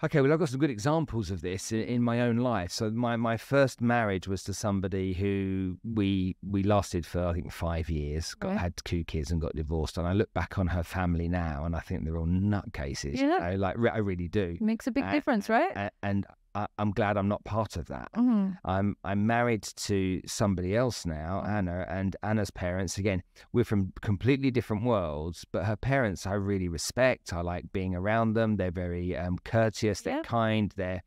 Okay, well, I've got some good examples of this in my own life. So my first marriage was to somebody who we lasted for, I think, 5 years, Right. had 2 kids and got divorced. And I look back on her family now and I think they're all nutcases, Yeah. like I really do. Makes a big Uh, difference, right? and I'm glad I'm not part of that. Mm. I'm married to somebody else now, Anna, and Anna's parents, again, we're from completely different worlds, but her parents I really respect. I like being around them. They're very courteous, they're Yeah. kind, they're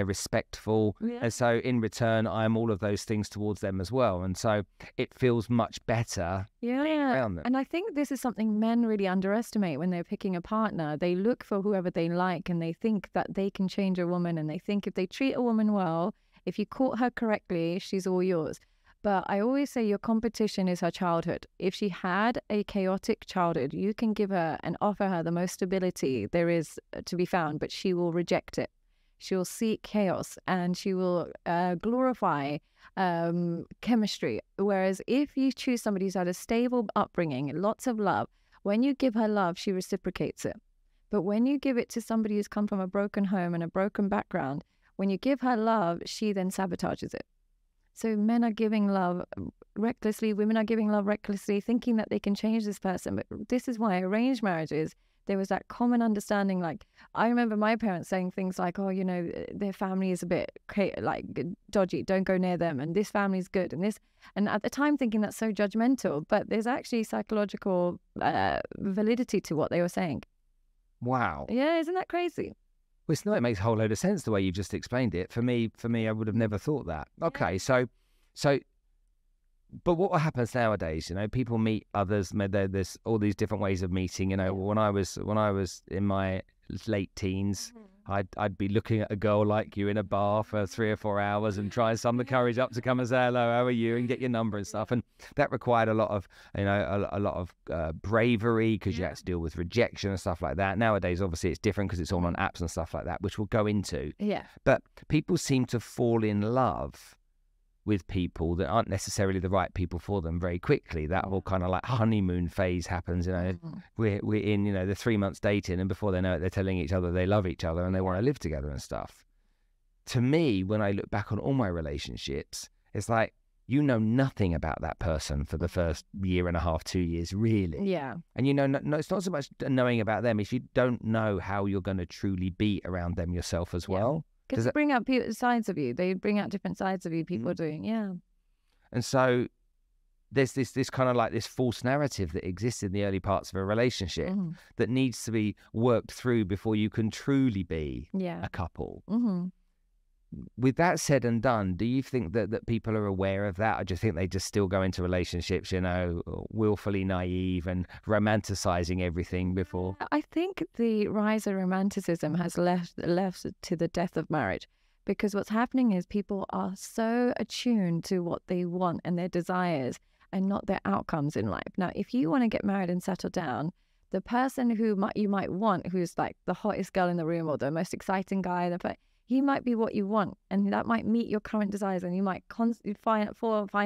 respectful. Yeah. And so in return, I'm all of those things towards them as well. And so it feels much better being Yeah. around them. And I think this is something men really underestimate when they're picking a partner. They look for whoever they like and they think that they can change a woman. And they think if they treat a woman well, if you court her correctly, she's all yours. But I always say your competition is her childhood. If she had a chaotic childhood, you can give her and offer her the most stability there is to be found, but she will reject it. She will seek chaos and she will glorify chemistry. Whereas if you choose somebody who's had a stable upbringing, lots of love, when you give her love, she reciprocates it. But when you give it to somebody who's come from a broken home and a broken background, when you give her love, she then sabotages it. So men are giving love recklessly, women are giving love recklessly, thinking that they can change this person. But this is why arranged marriages, there was that common understanding. Like, I remember my parents saying things like, oh, you know, their family is a bit like dodgy, don't go near them, and this family's good, and this. And at the time thinking that's so judgmental, but there's actually psychological validity to what they were saying. Wow. Yeah, isn't that crazy? Well, it's not, it makes a whole load of sense the way you've just explained it. For me, I would have never thought that. Okay, so, but what happens nowadays? You know, people meet others. There's all these different ways of meeting. You know, when I was in my late teens, I'd be looking at a girl like you in a bar for 3 or 4 hours and try and summon the courage up to come and say hello, how are you, and get your number and stuff. And that required a lot of, you know, a lot of bravery, because you had to deal with rejection and stuff like that. Nowadays, obviously, it's different because it's all on apps and stuff like that, which we'll go into. Yeah. But people seem to fall in love with people that aren't necessarily the right people for them very quickly. That whole kind of like honeymoon phase happens, you know. We're in, you know, the 3 months dating, and before they know it, they're telling each other they love each other and they want to live together and stuff. To me, when I look back on all my relationships, it's like, you know nothing about that person for the first year and a half, 2 years, really. Yeah. And you know, no, it's not so much knowing about them, if you don't know how you're going to truly be around them yourself as well. Because they bring out sides of you. They bring out different sides of you, people are doing, And so there's this kind of like this false narrative that exists in the early parts of a relationship that needs to be worked through before you can truly be a couple. With that said and done, do you think that people are aware of that? Or do you think they just still go into relationships, you know, willfully naive and romanticizing everything before? I think the rise of romanticism has left to the death of marriage, because what's happening is people are so attuned to what they want and their desires and not their outcomes in life. Now, if you want to get married and settle down, the person who you might want, who's like the hottest girl in the room or the most exciting guy, he might be what you want, and that might meet your current desires, and you might fall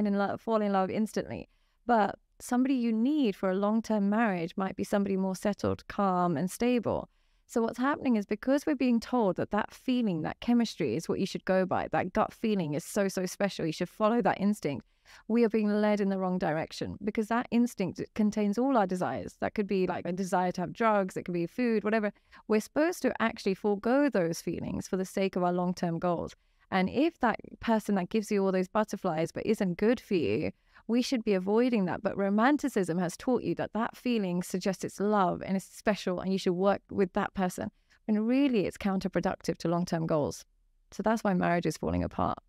in love instantly. But somebody you need for a long-term marriage might be somebody more settled, calm, and stable. So what's happening is, because we're being told that feeling, that chemistry is what you should go by, that gut feeling is so special, you should follow that instinct, we are being led in the wrong direction, because that instinct contains all our desires. That could be like a desire to have drugs, it could be food, whatever. We're supposed to actually forego those feelings for the sake of our long-term goals. And if that person that gives you all those butterflies but isn't good for you, we should be avoiding that. But romanticism has taught you that feeling suggests it's love and it's special and you should work with that person. And really, it's counterproductive to long-term goals. So that's why marriage is falling apart.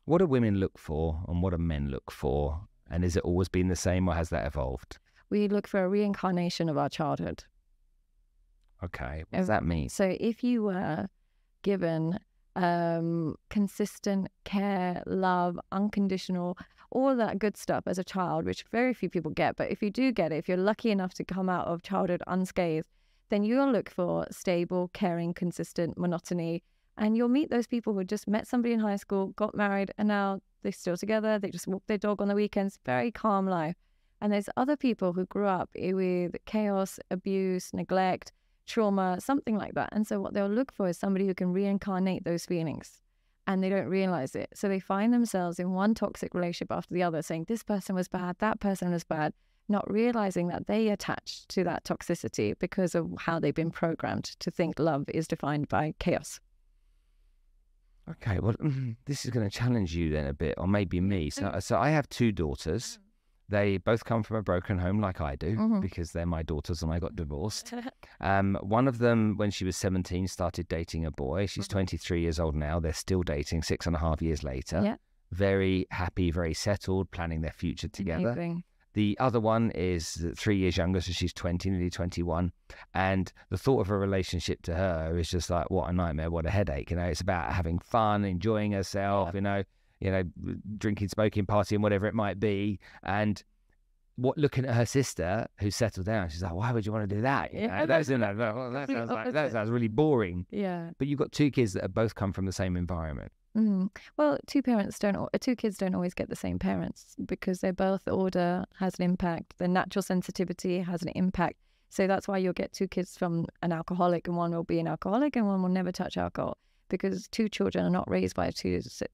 What do women look for and what do men look for? And has it always been the same, or has that evolved? We look for a reincarnation of our childhood. Okay, what does that mean? So if you were given consistent care, love, unconditional, all that good stuff as a child, which very few people get, but if you do get it, if you're lucky enough to come out of childhood unscathed, then you'll look for stable, caring, consistent monotony. And you'll meet those people who just met somebody in high school, got married, and now they're still together. They just walk their dog on the weekends. Very calm life. And there's other people who grew up with chaos, abuse, neglect, trauma, something like that. And so what they'll look for is somebody who can reincarnate those feelings. And they don't realize it. So they find themselves in one toxic relationship after the other, saying this person was bad, that person was bad, not realizing that they attached to that toxicity because of how they've been programmed to think love is defined by chaos. Okay, well, this is going to challenge you then a bit, or maybe me. So I have 2 daughters. They both come from a broken home like I do, because they're my daughters and I got divorced. One of them, when she was 17, started dating a boy. She's 23 years old now. They're still dating 6.5 years later. Yeah. Very happy, very settled, planning their future together. Amazing. The other one is 3 years younger, so she's 20, nearly 21. And the thought of a relationship to her is just like, what a nightmare, what a headache. You know, it's about having fun, enjoying herself, you know, drinking, smoking, partying, whatever it might be. And looking at her sister who's settled down, she's like, why would you want to do that? You know, that sounds really boring. Yeah. But you've got 2 kids that have both come from the same environment. Well, two kids don't always get the same parents because their birth order has an impact. Their natural sensitivity has an impact. So that's why you'll get 2 kids from an alcoholic, and one will be an alcoholic and one will never touch alcohol, because 2 children are not raised by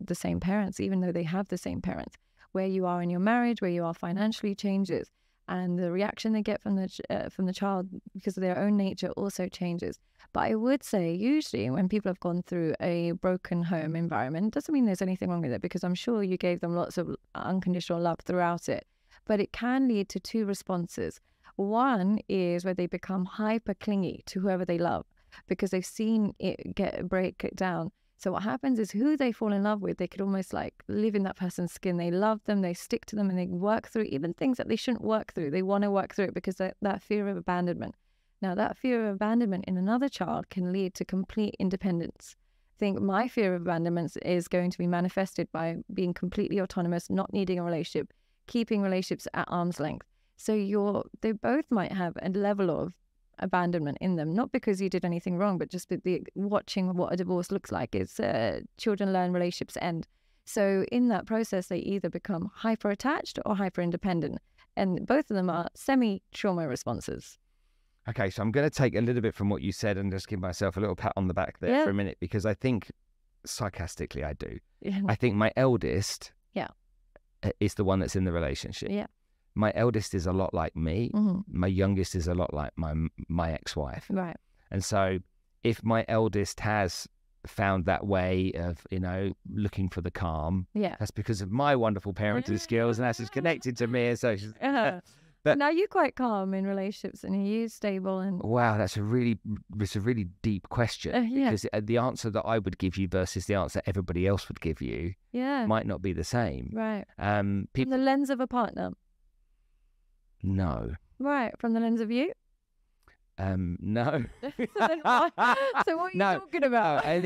the same parents, even though they have the same parents. Where you are in your marriage, where you are financially changes, and the reaction they get from the child because of their own nature also changes. But I would say usually when people have gone through a broken home environment, doesn't mean there's anything wrong with it, because I'm sure you gave them lots of unconditional love throughout it. But it can lead to 2 responses. One is where they become hyper clingy to whoever they love because they've seen it break it down. So what happens is who they fall in love with, they could almost like live in that person's skin. They love them, they stick to them, and they work through even things that they shouldn't work through. They want to work through it because that fear of abandonment. Now, that fear of abandonment in another child can lead to complete independence. I think my fear of abandonment is going to be manifested by being completely autonomous, not needing a relationship, keeping relationships at arm's length. So they both might have a level of abandonment in them, not because you did anything wrong, but just the watching what a divorce looks like is children learn, relationships end. So in that process, they either become hyper attached or hyper independent, and both of them are semi-trauma responses. Okay, so I'm going to take a little bit from what you said and just give myself a little pat on the back there for a minute, because I think sarcastically I do. Yeah. I think my eldest is the one that's in the relationship. Yeah. My eldest is a lot like me. My youngest is a lot like my ex-wife. Right. And so if my eldest has found that way of, looking for the calm, that's because of my wonderful parenting skills, and that's just connected to me. And so she's, but now you're quite calm in relationships, and you're stable. And wow, it's a really deep question, because the answer that I would give you versus the answer everybody else would give you might not be the same. Right. From the lens of a partner. No. Right, from the lens of you? No. So what are you talking about? I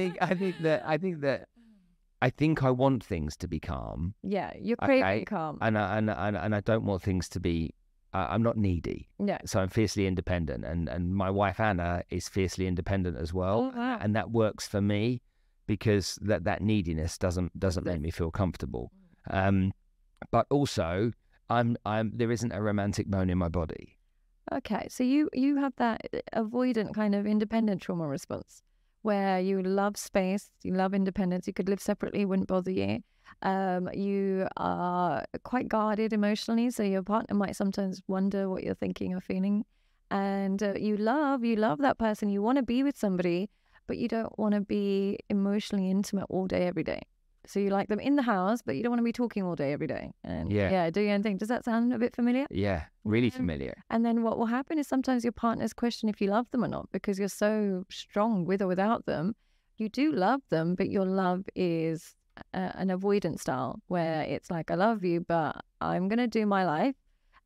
think I want things to be calm. Yeah, you're craving calm. And I don't want things to be. I'm not needy. Yeah. So I'm fiercely independent, and my wife Anna is fiercely independent as well. Oh, wow. And that works for me because that neediness doesn't make me feel comfortable. But also, there isn't a romantic bone in my body. Okay, so you have that avoidant kind of independent trauma response where you love space, you love independence, you could live separately, it wouldn't bother you. You are quite guarded emotionally, so your partner might sometimes wonder what you're thinking or feeling. And you love that person, you want to be with somebody, but you don't want to be emotionally intimate all day, every day. So you like them in the house, but you don't want to be talking all day, every day. And do your own thing. Does that sound a bit familiar? Yeah, really familiar. And then what will happen is sometimes your partners question if you love them or not, because you're so strong with or without them. You do love them, but your love is an avoidance style where it's like, I love you, but I'm going to do my life.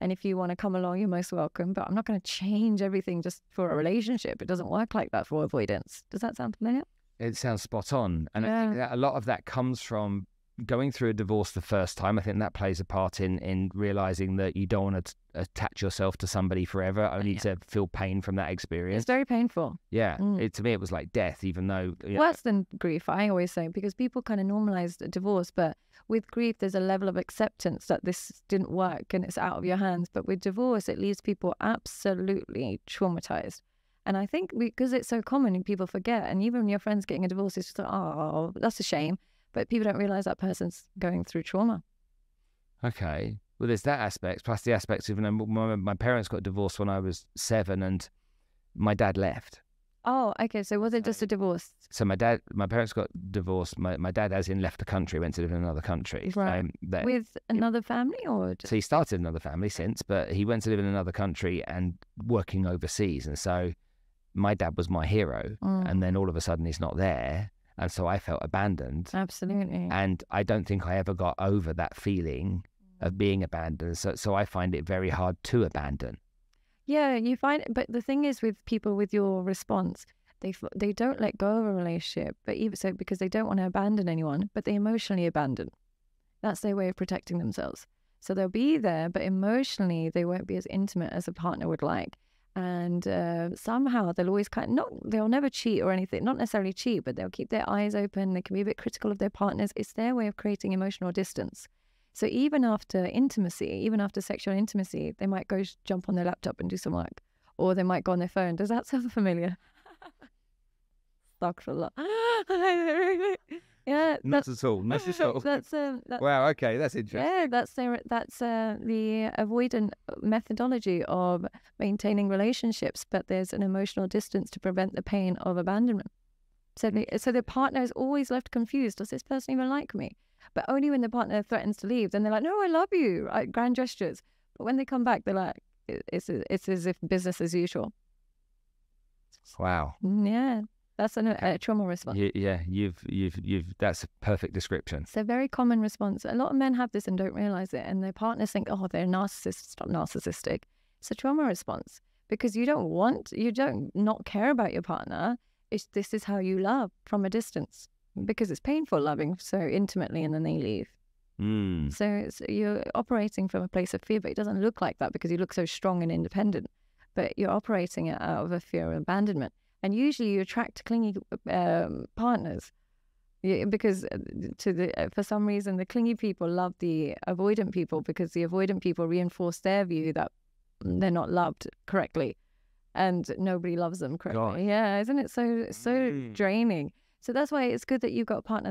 And if you want to come along, you're most welcome. But I'm not going to change everything just for a relationship. It doesn't work like that for avoidance. Does that sound familiar? It sounds spot on. And I think that a lot of that comes from going through a divorce the first time. I think that plays a part in realizing that you don't want to attach yourself to somebody forever, only to feel pain from that experience. It's very painful. Yeah. To me, it was like death, even though... Worse than grief, I always say, because people kind of normalize divorce, but with grief, there's a level of acceptance that this didn't work and it's out of your hands. But with divorce, it leaves people absolutely traumatized. And I think because it's so common and people forget, and even when your friend's getting a divorce, it's just like, oh, that's a shame. But people don't realize that person's going through trauma. Okay. Well, there's that aspect, plus the aspects of, my parents got divorced when I was 7 and my dad left. Oh, okay. So was it just a divorce? So my parents got divorced. My dad, as in, left the country, went to live in another country. Right. With another family, or just... So he started another family since, but he went to live in another country and working overseas. And so my dad was my hero. And then all of a sudden he's not there. And so I felt abandoned. Absolutely. And I don't think I ever got over that feeling of being abandoned. So I find it very hard to abandon. Yeah, you find, but the thing is with people with your response, they don't let go of a relationship, but even so, because they don't want to abandon anyone, but they emotionally abandon. That's their way of protecting themselves. So they'll be there, but emotionally they won't be as intimate as a partner would like. And somehow they'll always they'll never cheat or anything, not necessarily cheat, but they'll keep their eyes open. They can be a bit critical of their partners. It's their way of creating emotional distance. So even after intimacy, even after sexual intimacy, they might go jump on their laptop and do some work, or they might go on their phone. Does that sound familiar? Astaghfirullah. Yeah, not at all. Not at all. Wow. Okay, that's interesting. Yeah, that's the avoidant methodology of maintaining relationships, but there's an emotional distance to prevent the pain of abandonment. So the partner is always left confused. Does this person even like me? But only when the partner threatens to leave, then they're like, no, I love you, right? Grand gestures. But when they come back, they're like, it's as if business as usual. Wow. Yeah, that's a trauma response. Yeah, that's a perfect description. It's a very common response. A lot of men have this and don't realize it, and their partners think, oh, they're narcissists. It's not narcissistic. It's a trauma response because you don't not care about your partner. This is how you love from a distance. Because it's painful loving so intimately and then they leave. So you're operating from a place of fear, but it doesn't look like that because you look so strong and independent. But you're operating it out of a fear of abandonment. And usually you attract clingy partners because for some reason the clingy people love the avoidant people because the avoidant people reinforce their view that they're not loved correctly and nobody loves them correctly. God. Yeah, isn't it so draining? So that's why it's good that you've got a partner